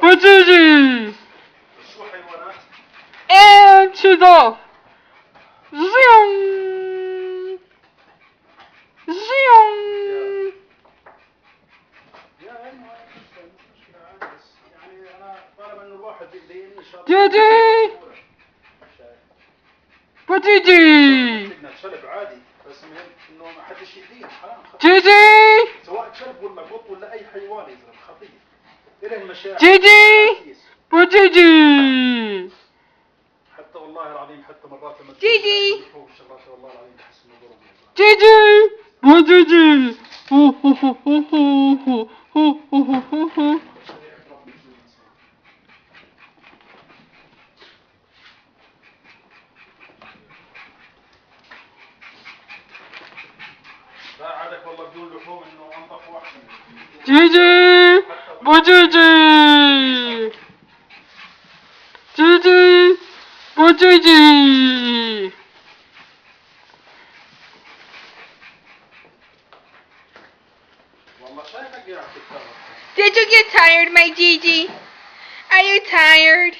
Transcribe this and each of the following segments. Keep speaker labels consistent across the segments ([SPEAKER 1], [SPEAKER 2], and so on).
[SPEAKER 1] وتيجي into the zoom zoom جدي وتيجي جدي
[SPEAKER 2] سواء كلب ولا قط ولا اي حيوان يا زلمه خطير. إله المشاعر.
[SPEAKER 1] جدي وتيجي
[SPEAKER 2] حتى والله العظيم حتى مرات لما
[SPEAKER 3] جيجي
[SPEAKER 2] شغلات والله العظيم بحس انه ضرب.
[SPEAKER 1] جيجي وتيجي هو هو هو هو هو هو هو هو.
[SPEAKER 2] لا عادك والله بدون لحوم انه انظف واحسن.
[SPEAKER 1] جيجي وتيجي جيجي وتيجي
[SPEAKER 2] والله شايفك قاعد تتكلم.
[SPEAKER 3] Did you get tired, my Gigi? Are you tired?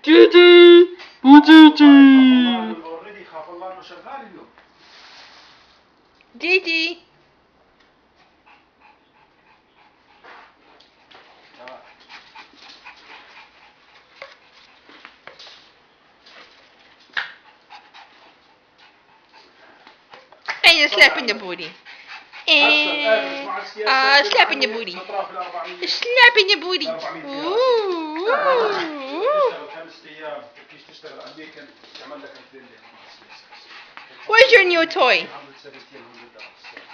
[SPEAKER 1] جيجي وتيجي
[SPEAKER 2] اوريدي خاف الله انه شغال اليوم.
[SPEAKER 3] Gigi. And you're slapping the booty. And slapping the booty. Slapping the booty. Ooh. Where's your new toy?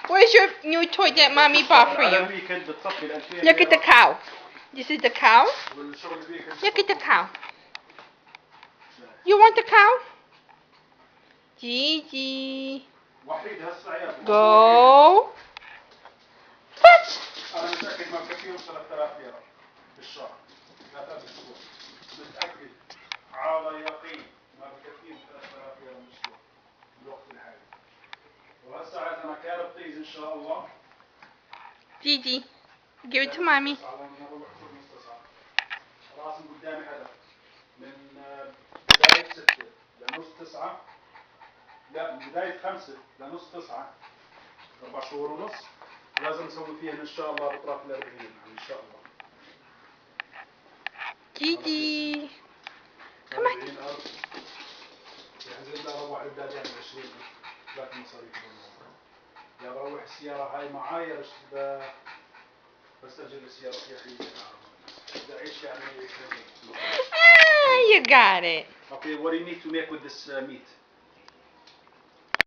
[SPEAKER 3] Where's your new toy that mommy bought for you? Look at the cow. This is the cow. Look at the cow. You want the cow? Gigi. Go. Fetch.
[SPEAKER 2] انا متاكد ما بكفيهم 3000 ليره بالشهر. 3000 بالاسبوع. متاكد على يقين ما بكفيهم 3000 ليره بالاسبوع بالوقت الحالي. وهالساعة انا كارب طيز ان شاء الله.
[SPEAKER 3] Gigi. Give it to mommy.
[SPEAKER 2] راسم قدامي هدف من بداية 6 لنص 9. لا من بداية 5 لنص 9. 4 شهور ونص. لازم نسوي فيها ان شاء الله بطرف ال 40 ان شاء الله.
[SPEAKER 3] Gigi. Come on.
[SPEAKER 2] يعني زي اروح الداد يعني 20 لكن مصاريف يا بروح السيارة هاي معايا بستأجر السيارة فيها حين بدي أعيش يعني.
[SPEAKER 3] Ah, you got it.
[SPEAKER 2] Okay, what do you need to make with this meat?